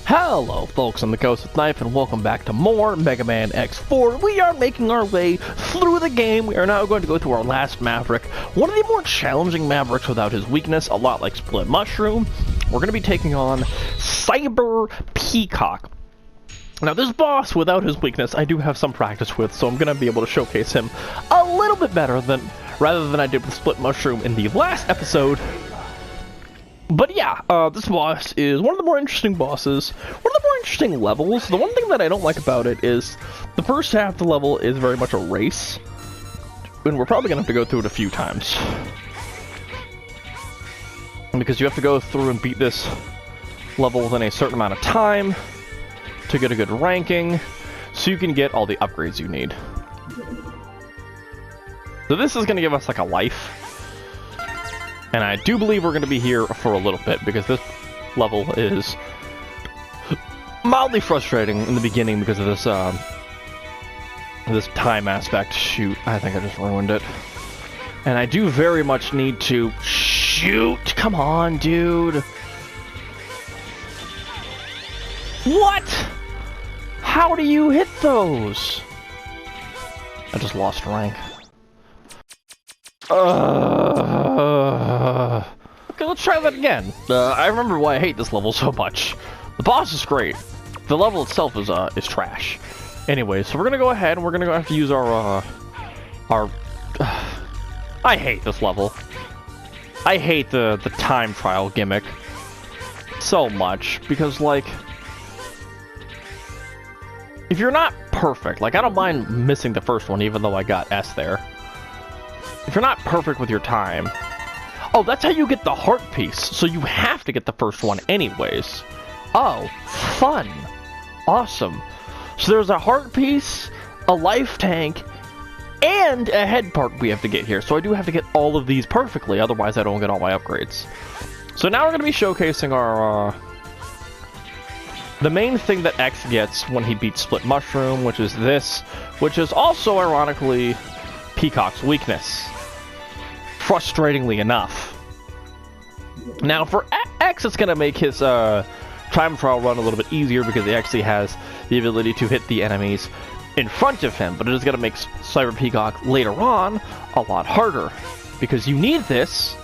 Hello folks, I'm the Ghost with Knife and welcome back to more Mega Man X4. We are making our way through the game. We are now going to go to our last Maverick. One of the more challenging Mavericks without his weakness, a lot like Split Mushroom. We're going to be taking on Cyber Peacock. Now this boss, without his weakness, I do have some practice with, so I'm going to be able to showcase him a little bit better rather than I did with Split Mushroom in the last episode. But yeah, this boss is one of the more interesting bosses, one of the more interesting levels. The one thing that I don't like about it is the first half of the level is very much a race, and we're probably going to have to go through it a few times. Because you have to go through and beat this level within a certain amount of time to get a good ranking, so you can get all the upgrades you need. So this is going to give us like a life. And I do believe we're going to be here for a little bit, because this level is mildly frustrating in the beginning because of this, this time aspect. Shoot, I think I just ruined it. And I do very much need to shoot. Come on, dude. What? How do you hit those? I just lost rank. Okay, let's try that again. I remember why I hate this level so much. The boss is great. The level itself is trash. Anyway, so we're gonna go ahead and we're gonna have to use our I hate this level. I hate the time trial gimmick so much, because like, if you're not perfect, like I don't mind missing the first one even though I got S there. If you're not perfect with your time... Oh, that's how you get the heart piece, so you have to get the first one anyways. Oh, fun. Awesome. So there's a heart piece, a life tank, and a head part we have to get here. So I do have to get all of these perfectly, otherwise I don't get all my upgrades. So now we're going to be showcasing our... the main thing that X gets when he beats Split Mushroom, which is this, which is also, ironically, Peacock's weakness. Frustratingly enough. Now for X, it's going to make his time trial run a little bit easier because he actually has the ability to hit the enemies in front of him, but it is going to make Cyber Peacock later on a lot harder, because you need this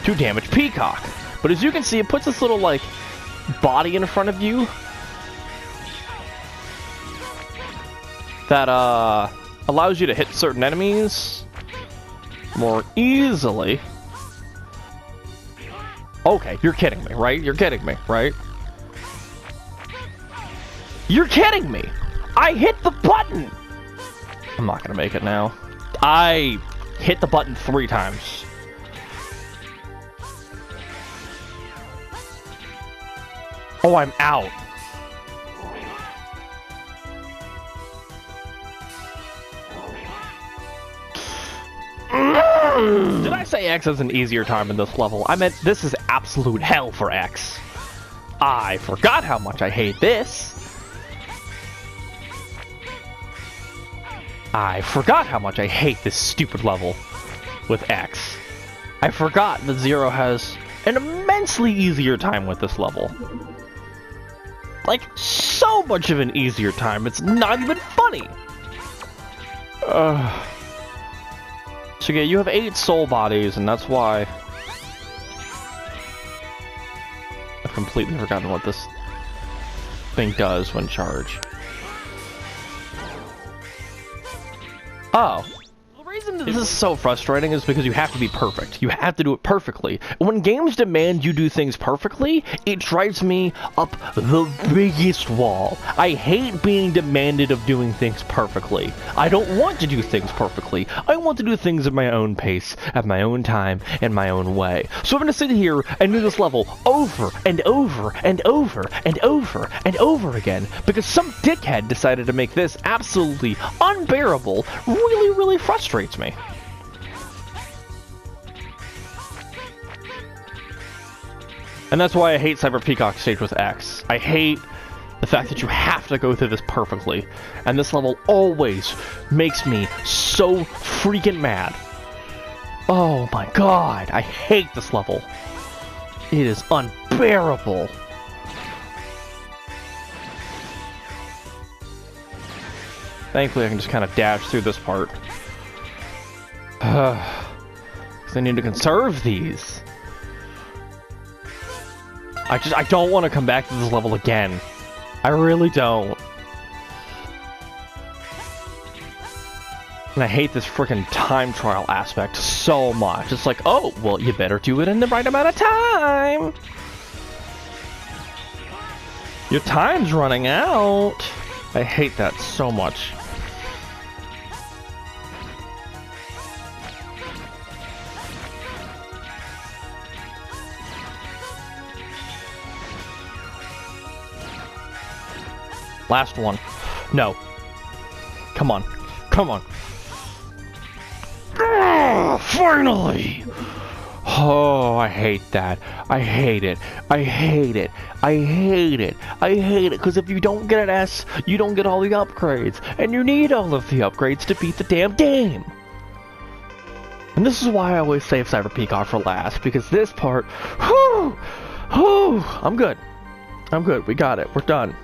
to damage Peacock. But as you can see, it puts this little like body in front of you that allows you to hit certain enemies more easily. Okay, you're kidding me, right? You're kidding me, right? You're kidding me! I hit the button! I'm not gonna make it now. I hit the button 3 times. Oh, I'm out. Did I say X has an easier time in this level? I meant this is absolute hell for X. I forgot how much I hate this. I forgot how much I hate this stupid level with X. I forgot that Zero has an immensely easier time with this level. Like, so much of an easier time, it's not even funny. So yeah, you have 8 soul bodies, and that's why I've completely forgotten what this thing does when charged. Oh. The reason this is so frustrating is because you have to be perfect. You have to do it perfectly. When games demand you do things perfectly, it drives me up the biggest wall. I hate being demanded of doing things perfectly. I don't want to do things perfectly. I want to do things at my own pace, at my own time, in my own way. So I'm going to sit here and do this level over and over and over and over and over again, because some dickhead decided to make this absolutely unbearable, really, really frustrating me. And that's why I hate Cyber Peacock stage with X. I hate the fact that you have to go through this perfectly, and this level always makes me so freaking mad. Oh my god, I hate this level. It is unbearable. Thankfully, I can just kind of dash through this part. Because I need to conserve these. I don't want to come back to this level again. I really don't. And I hate this freaking time trial aspect so much. It's like, oh, well, you better do it in the right amount of time. Your time's running out. I hate that so much. Last one. No. Come on. Come on. Finally! Oh, I hate that. I hate it. I hate it. I hate it. I hate it. Because if you don't get an S, you don't get all the upgrades. And you need all of the upgrades to beat the damn game. And this is why I always save Cyber Peacock for last. Because this part, whew, whew, I'm good. I'm good. We got it. We're done.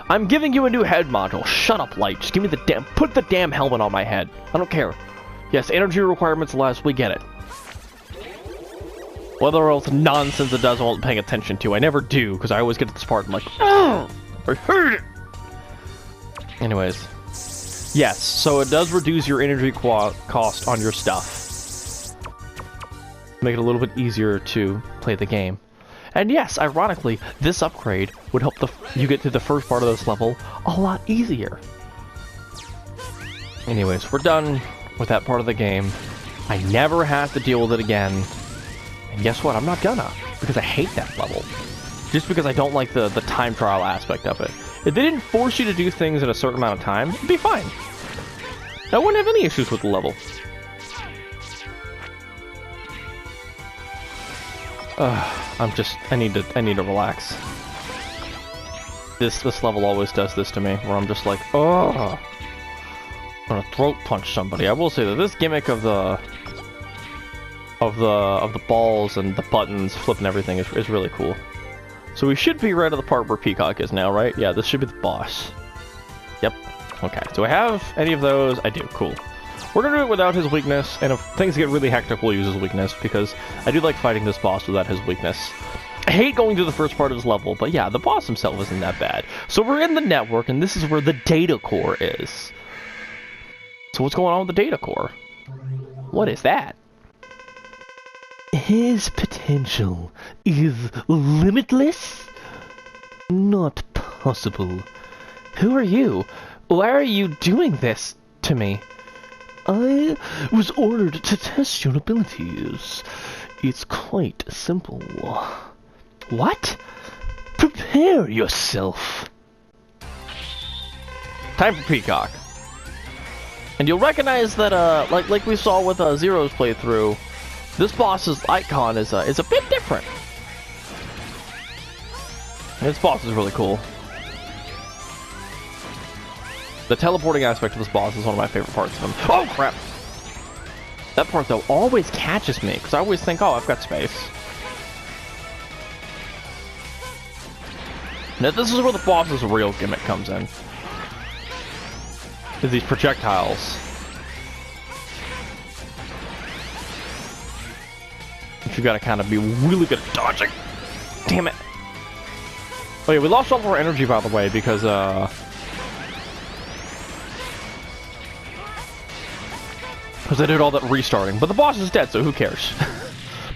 I'm giving you a new head module. Shut up, Light. Just give me the damn... Put the damn helmet on my head. I don't care. Yes, energy requirements less. We get it. Whether else nonsense it does, I won't paying attention to. I never do, because I always get to this part and I'm like, oh, I hate it. Anyways. Yes, so it does reduce your energy cost on your stuff. Make it a little bit easier to play the game. And yes, ironically, this upgrade would help you get to the first part of this level a lot easier. Anyways, we're done with that part of the game. I never have to deal with it again. And guess what? I'm not gonna. Because I hate that level. Just because I don't like the time trial aspect of it. If they didn't force you to do things in a certain amount of time, it'd be fine. I wouldn't have any issues with the level. I need to relax. This level always does this to me, where I'm just like, oh, I'm gonna throat punch somebody. I will say that this gimmick of the balls and the buttons flipping everything is really cool. So we should be right at the part where Peacock is now, right? Yeah, this should be the boss. Yep. Okay. Do I have any of those? I do. Cool. We're gonna do it without his weakness, and if things get really hectic, we'll use his weakness, because I do like fighting this boss without his weakness. I hate going through the first part of his level, but yeah, the boss himself isn't that bad. So we're in the network, and this is where the data core is. So what's going on with the data core? What is that? His potential is limitless? Not possible. Who are you? Why are you doing this to me? I was ordered to test your abilities. It's quite simple. What? Prepare yourself. Time for Peacock. And you'll recognize that, like we saw with Zero's playthrough, this boss's icon is a bit different. This boss is really cool. The teleporting aspect of this boss is one of my favorite parts of him. Oh, crap! That part, though, always catches me, because I always think, oh, I've got space. Now, this is where the boss's real gimmick comes in. Is these projectiles. But you gotta kind of be really good at dodging. Damn it. Oh yeah, we lost all of our energy, by the way, because, I did all that restarting, but the boss is dead, so who cares?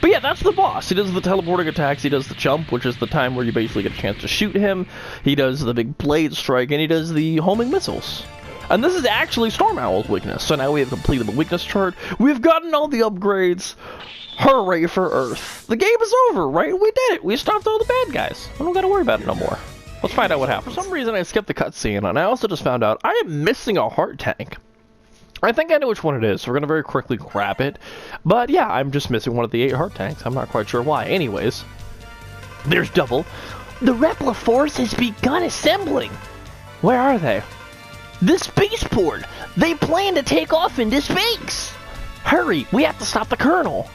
But yeah, that's the boss. He does the teleporting attacks, he does the jump, which is the time where you basically get a chance to shoot him. He does the big blade strike, and he does the homing missiles. And this is actually Storm Owl's weakness, so now we have completed the weakness chart. We've gotten all the upgrades. Hooray for Earth. The game is over, right? We did it. We stopped all the bad guys. I don't gotta worry about it no more. Let's find out what happened. For some reason, I skipped the cutscene, and I also just found out I am missing a heart tank. I think I know which one it is, so we're going to very quickly grab it. But yeah, I'm just missing one of the 8 heart tanks. I'm not quite sure why. Anyways, there's Double. The Repla Force has begun assembling. Where are they? The spaceport. They plan to take off into space. Hurry, we have to stop the Colonel.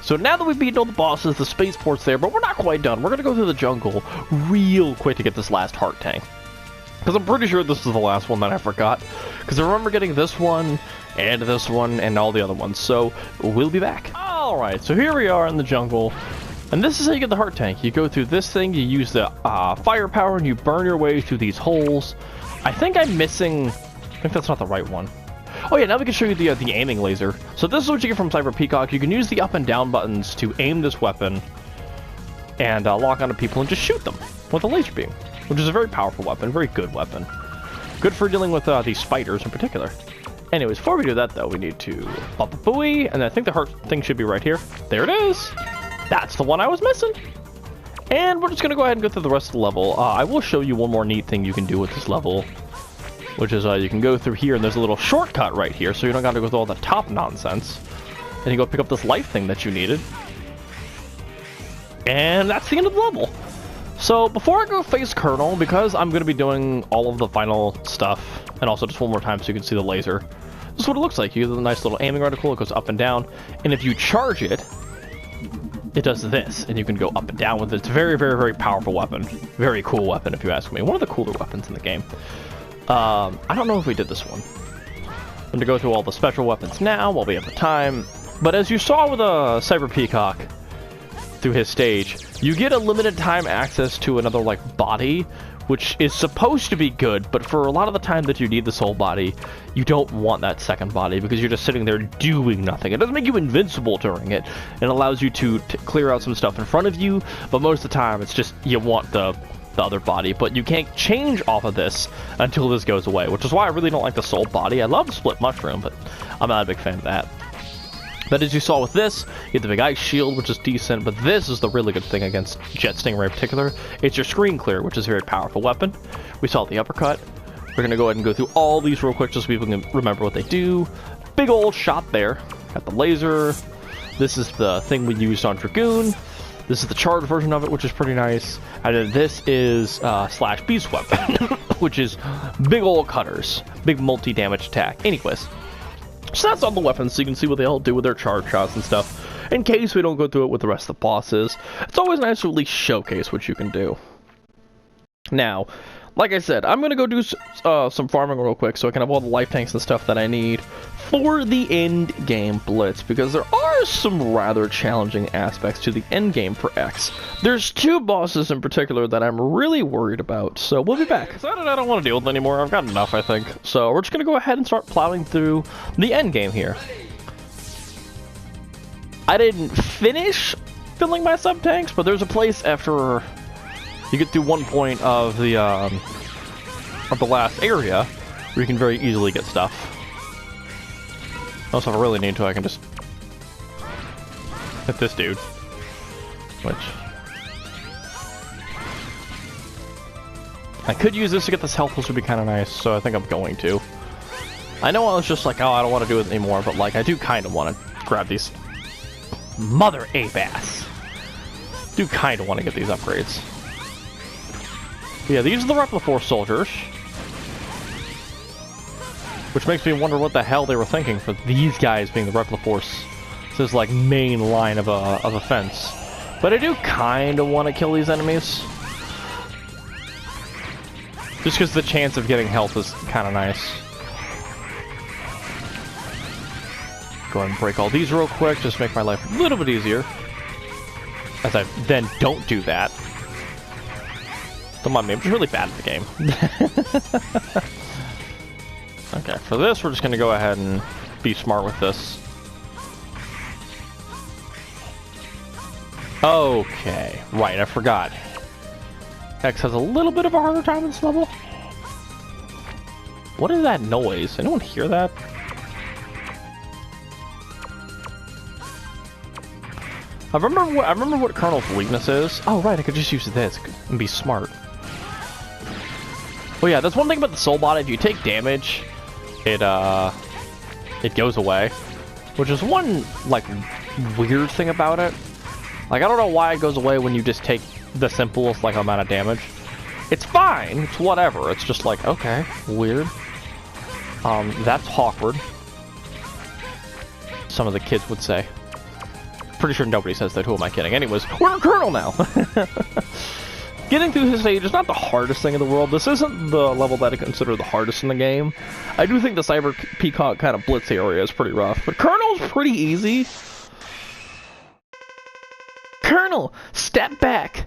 So now that we've beaten all the bosses, the spaceport's there, but we're not quite done. We're going to go through the jungle real quick to get this last heart tank. Because I'm pretty sure this is the last one that I forgot. Because I remember getting this one, and all the other ones. So, we'll be back. Alright, so here we are in the jungle. And this is how you get the heart tank. You go through this thing, you use the firepower, and you burn your way through these holes. I think I'm missing... I think that's not the right one. Oh yeah, now we can show you the aiming laser. So this is what you get from Peacock. You can use the up and down buttons to aim this weapon and lock onto people and just shoot them with a laser beam, which is a very powerful weapon, very good weapon. Good for dealing with these spiders in particular. Anyways, before we do that though, we need to pop a buoy, and I think the heart thing should be right here. There it is! That's the one I was missing! And we're just going to go ahead and go through the rest of the level. I will show you one more neat thing you can do with this level, which is you can go through here, and there's a little shortcut right here, so you don't got to go through all the top nonsense. And you go pick up this life thing that you needed. And that's the end of the level. So before I go face Colonel, because I'm going to be doing all of the final stuff, and also just one more time so you can see the laser, this is what it looks like. You get a nice little aiming reticle, it goes up and down, and if you charge it, it does this, and you can go up and down with it. It's a very, very, very powerful weapon. Very cool weapon, if you ask me. One of the cooler weapons in the game. I don't know if we did this one. I'm going to go through all the special weapons now while we have the time. But as you saw with Peacock through his stage, you get a limited time access to another, like, body, which is supposed to be good, but for a lot of the time that you need this whole body, you don't want that second body because you're just sitting there doing nothing. It doesn't make you invincible during it. It allows you to clear out some stuff in front of you, but most of the time it's just you want the other body, but you can't change off of this until this goes away, which is why I really don't like the soul body. I love the split mushroom, but I'm not a big fan of that. But as you saw with this, you get the big ice shield, which is decent, but this is the really good thing against Jet Stingray in particular. It's your screen clear, which is a very powerful weapon. We saw the uppercut. We're going to go ahead and go through all these real quick just so people can remember what they do. Big old shot there. Got the laser. This is the thing we used on Dragoon. This is the charged version of it, which is pretty nice. And then this is Slash Beast weapon, which is big old cutters. Big multi-damage attack. Anyways. So that's all the weapons, so you can see what they all do with their charge shots and stuff. In case we don't go through it with the rest of the bosses, it's always nice to at least showcase what you can do. Now, like I said, I'm going to go do some farming real quick so I can have all the life tanks and stuff that I need for the end game blitz, because there are some rather challenging aspects to the end game for X. There's two bosses in particular that I'm really worried about, so we'll be back. So I don't want to deal with it anymore. I've got enough, I think. So we're just going to go ahead and start plowing through the end game here. I didn't finish filling my sub-tanks, but there's a place after you get through one point of the last area where you can very easily get stuff. Also, if I really need to, I can just hit this dude. Which I could use this to get this health, which would be kind of nice, so I think I'm going to. I know I was just like, oh, I don't want to do it anymore, but like, I do kind of want to grab these mother ape ass. Do kind of want to get these upgrades. Yeah, these are the Replica Force soldiers. Which makes me wonder what the hell they were thinking for these guys being the Replica Force. This is like main line of offense. But I do kind of want to kill these enemies. Just because the chance of getting health is kind of nice. Go ahead and break all these real quick, just make my life a little bit easier. As I then don't do that. Don't mind me, I'm just really bad at the game. Okay, for this, we're just going to go ahead and be smart with this. Okay, right, I forgot. X has a little bit of a harder time in this level. What is that noise? Anyone hear that? I remember what Colonel's weakness is. Oh, right, I could just use this and be smart. Oh yeah, that's one thing about the soul bot. If you take damage, it goes away, which is one like weird thing about it. Like, I don't know why it goes away when you just take the simplest like amount of damage. It's fine, it's whatever. It's just like, okay, weird. That's awkward. Some of the kids would say. Pretty sure nobody says that. Who am I kidding? Anyways, we're a Colonel now. getting through his stage is not the hardest thing in the world. This isn't the level that I consider the hardest in the game. I do think the Cyber Peacock kind of blitz area is pretty rough, but Colonel's pretty easy. Colonel, step back!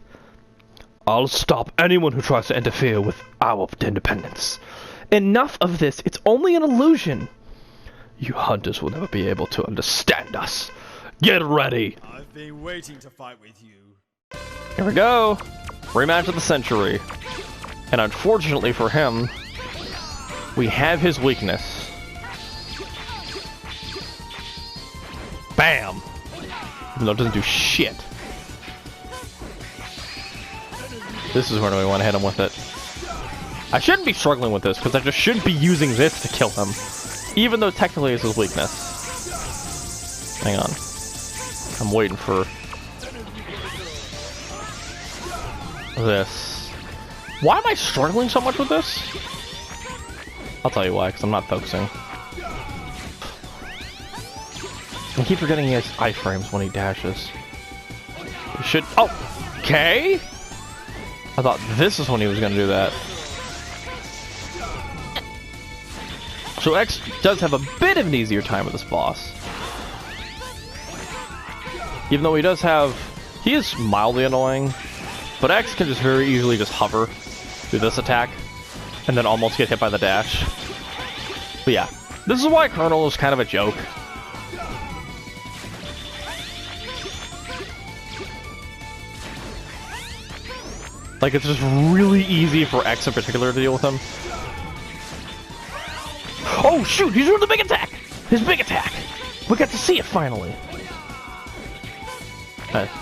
I'll stop anyone who tries to interfere with our independence. Enough of this, it's only an illusion. You hunters will never be able to understand us. Get ready! I've been waiting to fight with you. Here we go! Rematch of the century. And unfortunately for him, we have his weakness. Bam! Even though it doesn't do shit. This is where we want to hit him with it. I shouldn't be struggling with this, because I just shouldn't be using this to kill him. Even though technically it's his weakness. Hang on. I'm waiting for this. Why am I struggling so much with this? I'll tell you why, because I'm not focusing. I keep forgetting he has iframes when he dashes. He should... Oh! Okay! I thought this is when he was going to do that. So X does have a bit of an easier time with this boss. Even though he does have... He is mildly annoying. But X can just very easily just hover do this attack. And then almost get hit by the dash. But yeah. This is why Colonel is kind of a joke. Like, it's just really easy for X in particular to deal with him. Oh, shoot! He's doing the big attack! His big attack! We got to see it, finally!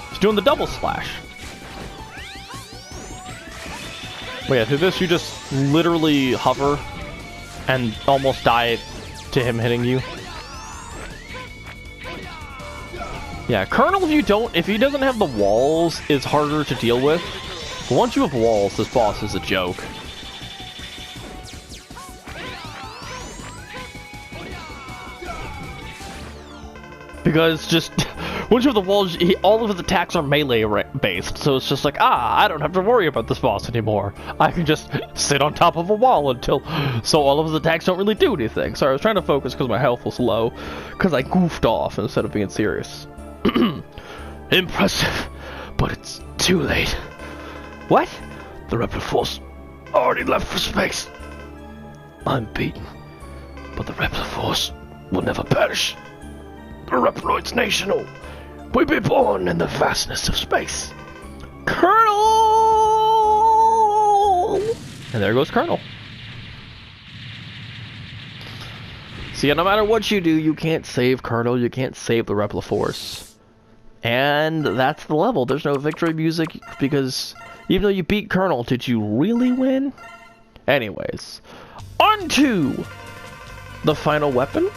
He's doing the double slash. But yeah, through this, you just literally hover and almost die to him hitting you. Yeah, Colonel, if he doesn't have the walls, is harder to deal with. But once you have walls, this boss is a joke. Because just, once you have the walls, all of his attacks are melee based, so it's just like, I don't have to worry about this boss anymore. I can just sit on top of a wall so all of his attacks don't really do anything. Sorry, I was trying to focus because my health was low, because I goofed off instead of being serious. Impressive, but it's too late. What? The Reptile Force already left for space. I'm beaten, but the Reptile Force will never perish. The Reptiloids Nation will be born in the vastness of space. Colonel! And there goes Colonel. See, no matter what you do, you can't save Colonel, you can't save the Reptile Force. And that's the level. There's no victory music, because even though you beat Colonel, did you really win? Anyways, on to the final weapon.